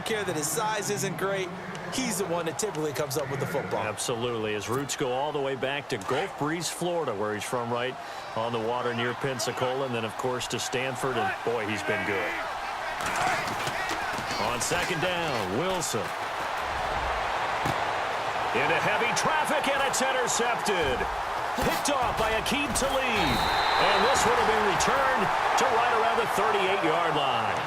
care that his size isn't great. He's the one that typically comes up with the football. Absolutely. His roots go all the way back to Gulf Breeze, Florida, where he's from, right on the water near Pensacola, and then, of course, to Stanford, and, boy, he's been good. On second down, Wilson. Into heavy traffic, and it's intercepted. Picked off by Aqib Talib. And this would have been returned to right around the 38-yard line.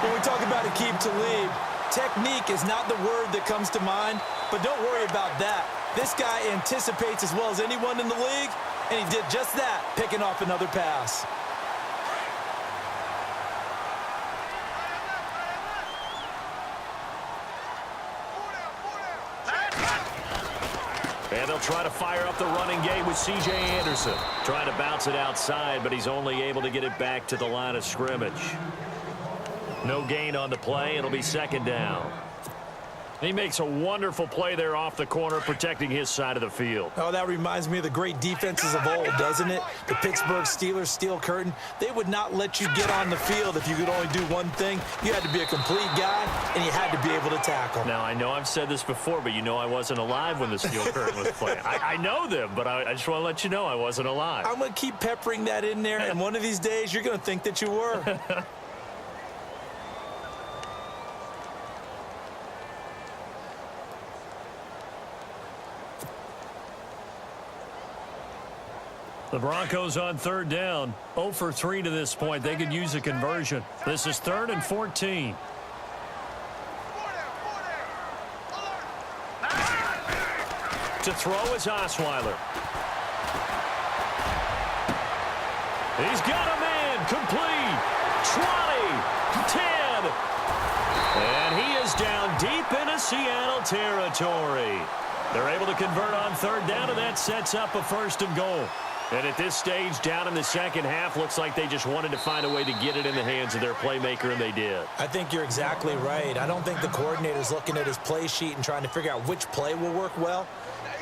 When we talk about Aqib Talib, technique is not the word that comes to mind, but don't worry about that. This guy anticipates as well as anyone in the league, and he did just that, picking off another pass. And they'll try to fire up the running game with C.J. Anderson. Trying to bounce it outside, but he's only able to get it back to the line of scrimmage. No gain on the play. It'll be second down. He makes a wonderful play there off the corner, protecting his side of the field. Oh, that reminds me of the great defenses of old, doesn't it? The Pittsburgh Steelers steel curtain. They would not let you get on the field if you could only do one thing. You had to be a complete guy, and you had to be able to tackle. Now, I know I've said this before, but you know I wasn't alive when the steel curtain was playing. I know them, but I just want to let you know I wasn't alive. I'm going to keep peppering that in there, and one of these days you're going to think that you were. The Broncos on third down. 0 for 3 to this point. They could use a conversion. This is 3rd and 14. To throw is Osweiler. He's got a man. Complete. 20. 10. And he is down deep into Seattle territory. They're able to convert on third down, and that sets up a 1st and goal. And at this stage, down in the second half, looks like they just wanted to find a way to get it in the hands of their playmaker, and they did. I think you're exactly right. I don't think the coordinator's looking at his play sheet and trying to figure out which play will work well.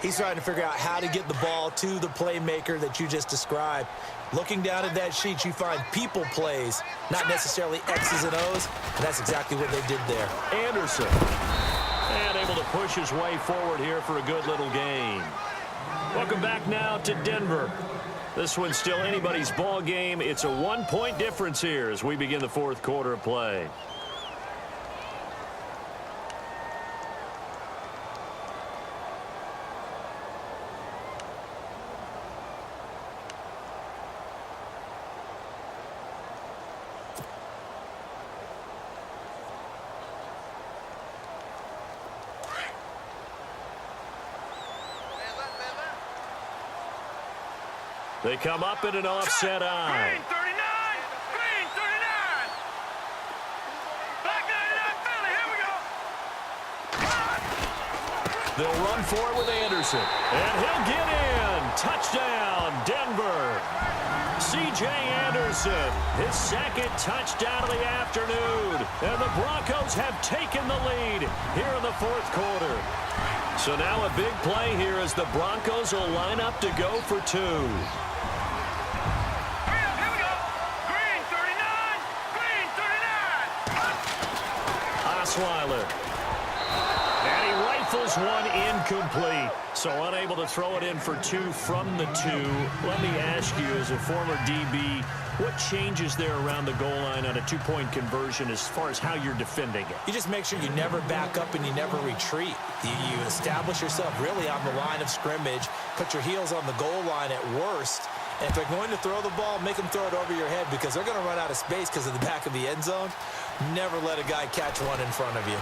He's trying to figure out how to get the ball to the playmaker that you just described. Looking down at that sheet, you find people plays, not necessarily X's and O's, and that's exactly what they did there. Anderson. And able to push his way forward here for a good little gain. Welcome back now to Denver. This one's still anybody's ball game. It's a 1-point difference here as we begin the 4th quarter of play. They come up in an offset eye. Green 39! Green 39! Back 99 Philly, here we go! They'll run for it with Anderson. And he'll get in. Touchdown, Denver. C.J. Anderson, his 2nd touchdown of the afternoon. And the Broncos have taken the lead here in the 4th quarter. So now a big play here as the Broncos will line up to go for 2. Osweiler. And he rifles one incomplete. So unable to throw it in for 2 from the 2. Let me ask you, as a former DB, what changes there around the goal line on a 2-point conversion as far as how you're defending it? You just make sure you never back up and you never retreat. You establish yourself really on the line of scrimmage, put your heels on the goal line at worst, and if they're going to throw the ball, make them throw it over your head because they're going to run out of space because of the back of the end zone. Never let a guy catch one in front of you.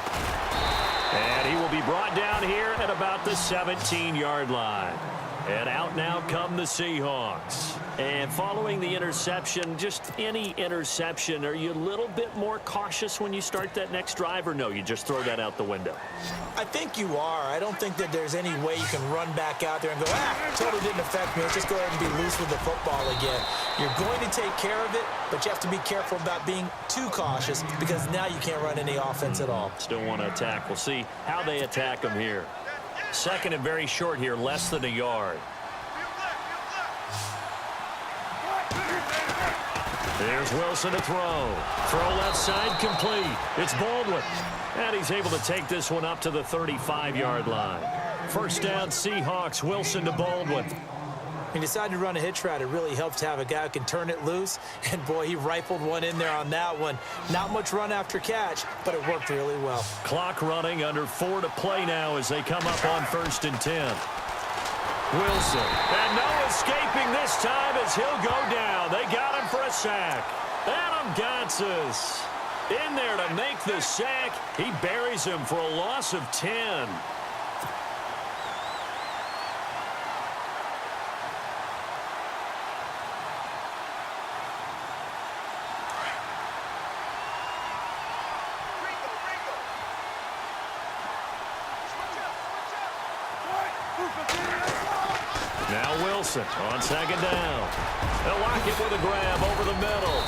And he will be brought down here at about the 17-yard line. And out now come the Seahawks. And following the interception, just any interception, are you a little bit more cautious when you start that next drive, or no, you just throw that out the window? I think you are. I don't think that there's any way you can run back out there and go, totally didn't affect me. Let's just go ahead and be loose with the football again. You're going to take care of it, but you have to be careful about being too cautious because now you can't run any offense at all. Still want to attack. We'll see how they attack them here. 2nd and very short here, less than a yard. Here's Wilson to throw. Throw left side complete. It's Baldwin. And he's able to take this one up to the 35-yard line. First down, Seahawks. Wilson to Baldwin. He decided to run a hitch route. It really helps to have a guy who can turn it loose. And, boy, he rifled one in there on that one. Not much run after catch, but it worked really well. Clock running, under 4 to play now as they come up on 1st and 10. Wilson. And no escaping this time as he'll go down. They got him for a sack. Adam Gotsis in there to make the sack. He buries him for a loss of 10. Now Wilson on 2nd down. They'll lock it with a grab over the middle.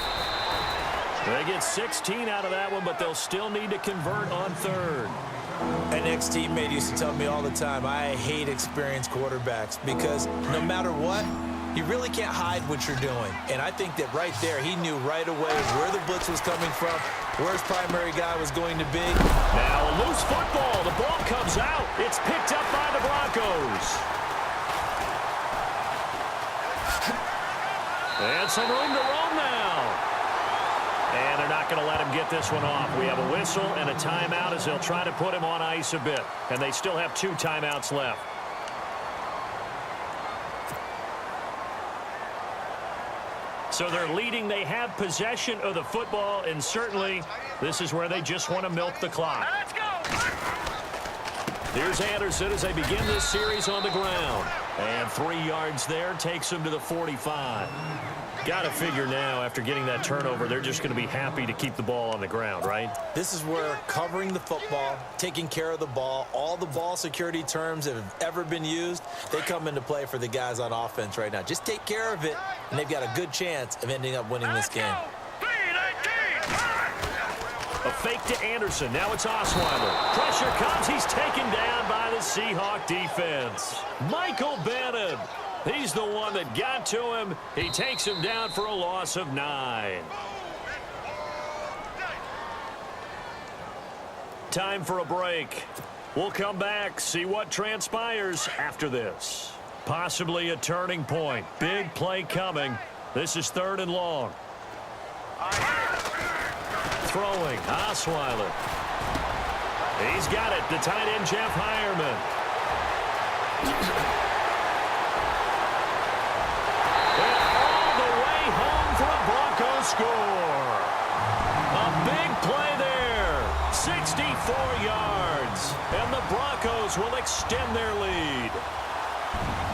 They get 16 out of that one, but they'll still need to convert on 3rd. An ex-teammate used to tell me all the time, I hate experienced quarterbacks because no matter what, you really can't hide what you're doing. And I think that right there, he knew right away where the blitz was coming from, where his primary guy was going to be. Now a loose football. The ball comes out. It's picked up by the Broncos. And some room to roam now. And they're not going to let him get this one off. We have a whistle and a timeout as they'll try to put him on ice a bit. And they still have 2 timeouts left. So they're leading. They have possession of the football, and certainly this is where they just want to milk the clock. Let's go. Here's Anderson as they begin this series on the ground. And 3 yards there takes them to the 45. Got to figure now, after getting that turnover, they're just going to be happy to keep the ball on the ground, right? This is where covering the football, taking care of the ball, all the ball security terms that have ever been used, they come into play for the guys on offense right now. Just take care of it, and they've got a good chance of ending up winning this game. A fake to Anderson. Now it's Osweiler. Pressure comes. He's taken down by the Seahawk defense. Michael Bannon. He's the one that got to him. He takes him down for a loss of 9. Time for a break. We'll come back, see what transpires after this. Possibly a turning point. Big play coming. This is 3rd and long. Throwing, Osweiler. He's got it, the tight end, Jeff Hireman. And all the way home for a Broncos score. A big play there, 64 yards. And the Broncos will extend their lead.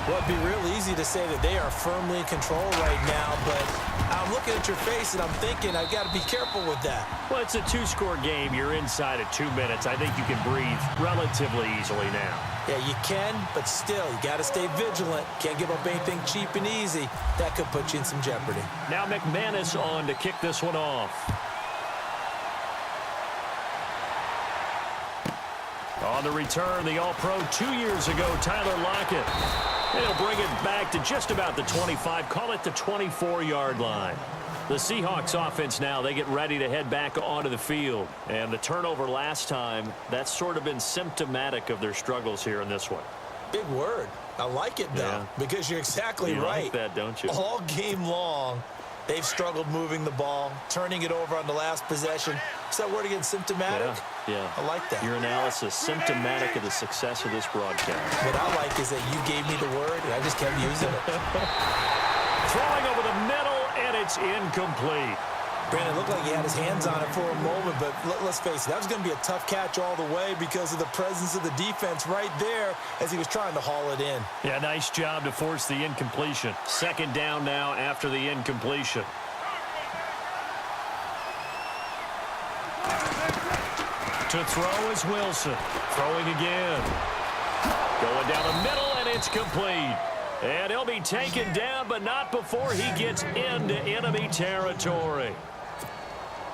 Well, it'd be real easy to say that they are firmly in control right now, but I'm looking at your face and I'm thinking I've got to be careful with that. Well, it's a 2-score game. You're inside at 2 minutes. I think you can breathe relatively easily now. Yeah, you can, but still, you got to stay vigilant. Can't give up anything cheap and easy. That could put you in some jeopardy. Now McManus on to kick this one off. On the return, the All-Pro 2 years ago, Tyler Lockett. He'll bring it back to just about the 25, call it the 24-yard line. The Seahawks offense now, they get ready to head back onto the field. And the turnover last time, that's sort of been symptomatic of their struggles here in this one. Big word. I like it, though, because you're exactly you right. Like that, don't you? All game long, they've struggled moving the ball, turning it over on the last possession. Is that word again, symptomatic? Yeah. I like that. Your analysis, symptomatic of the success of this broadcast. What I like is that you gave me the word, and I just kept using it. Throwing over the middle, and it's incomplete. Brandon, looked like he had his hands on it for a moment, but let's face it, that was going to be a tough catch all the way because of the presence of the defense right there as he was trying to haul it in. Yeah, nice job to force the incompletion. 2nd down now after the incompletion. To throw is Wilson. Throwing again. Going down the middle, and it's complete. And he'll be taken down, but not before he gets into enemy territory.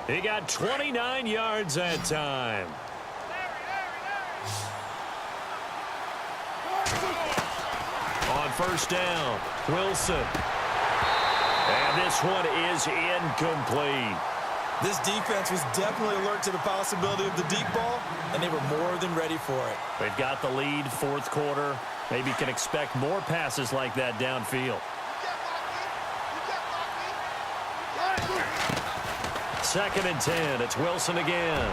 He got 29 yards that time. On 1st down, Wilson. And this one is incomplete. This defense was definitely alert to the possibility of the deep ball, and they were more than ready for it. They've got the lead, fourth quarter. Maybe can expect more passes like that downfield. Second and 10. It's Wilson again.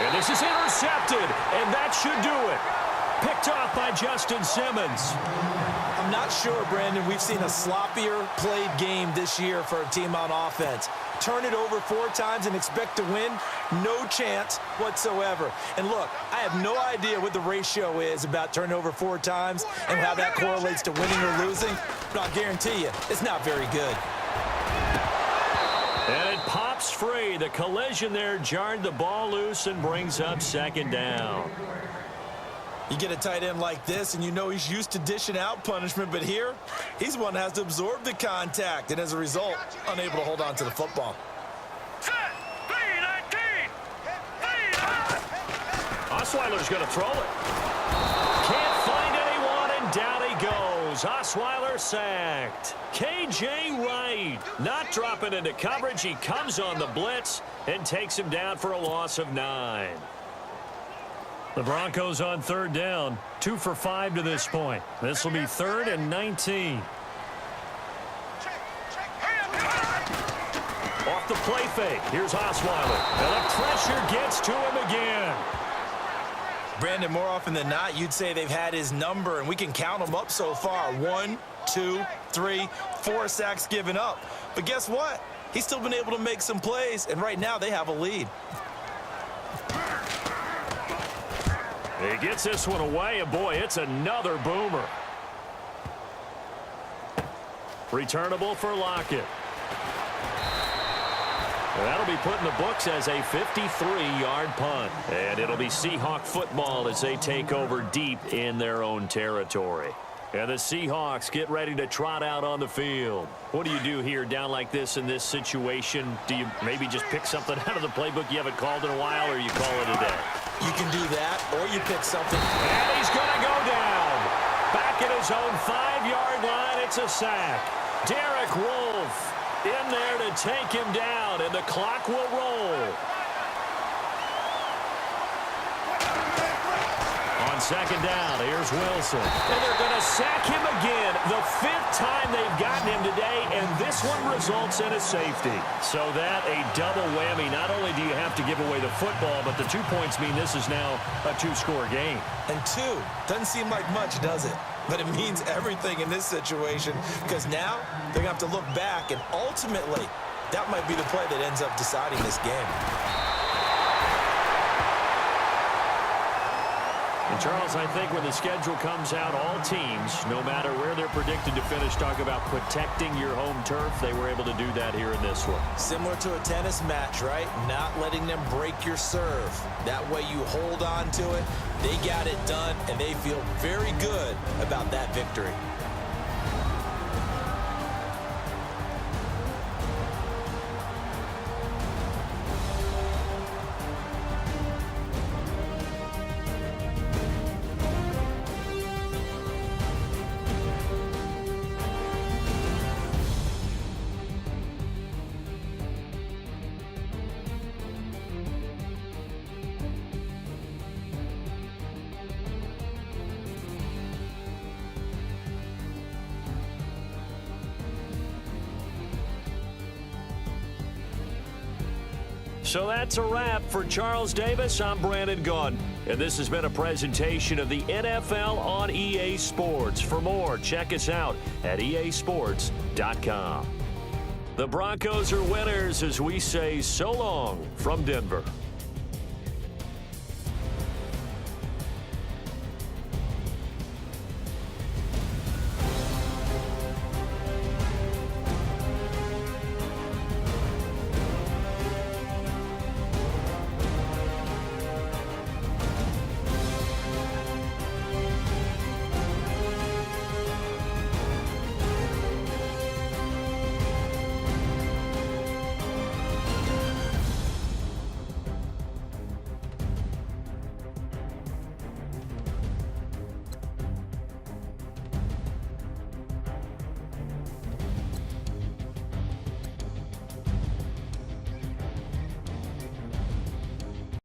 And this is intercepted, and that should do it. Picked off by Justin Simmons. I'm not sure, Brandon, we've seen a sloppier played game this year for a team on offense. Turn it over 4 times and expect to win? No chance whatsoever. And look, I have no idea what the ratio is about turning over 4 times and how that correlates to winning or losing, but I'll guarantee you, it's not very good. And it pops free. The collision there jarred the ball loose and brings up second down. You get a tight end like this, and you know he's used to dishing out punishment, but here, he's one that has to absorb the contact, and as a result, unable to hold on to the football. Set. 3-19. Osweiler's going to throw it. Can't find anyone, and down he goes. Osweiler sacked. K.J. Wright not dropping into coverage. He comes on the blitz and takes him down for a loss of 9. The Broncos on third down, 2 for 5 to this point. This will be 3rd and 19. Off the play fake. Here's Osweiler. And the pressure gets to him again. Brandon, more often than not, you'd say they've had his number, and we can count them up so far. 1, 2, 3, 4 sacks given up. But guess what? He's still been able to make some plays, and right now they have a lead. He gets this one away, and boy, it's another boomer. Returnable for Lockett. That'll be put in the books as a 53-yard punt. And it'll be Seahawk football as they take over deep in their own territory. And the Seahawks get ready to trot out on the field. What do you do here down like this in this situation? Do you maybe just pick something out of the playbook you haven't called in a while, or you call it a day? You can do that, or you pick something. And he's going to go down. Back at his own 5-yard line, it's a sack. Derek Wolfe in there to take him down, and the clock will roll. On second down, here's Wilson. And they're going to sack him again. The 5th time they've gotten him today, and this one results in a safety. So that a double whammy. Not only do you have to give away the football, but the 2 points mean this is now a 2-score game. And 2 doesn't seem like much, does it? But it means everything in this situation, because now they're going to have to look back, and ultimately, that might be the play that ends up deciding this game. And Charles, I think when the schedule comes out, all teams, no matter where they're predicted to finish, talk about protecting your home turf. They were able to do that here in this one. Similar to a tennis match, right? Not letting them break your serve. That way you hold on to it. They got it done, and they feel very good about that victory. So that's a wrap for Charles Davis. I'm Brandon Gaudin, and this has been a presentation of the NFL on EA Sports. For more, check us out at easports.com. The Broncos are winners as we say so long from Denver.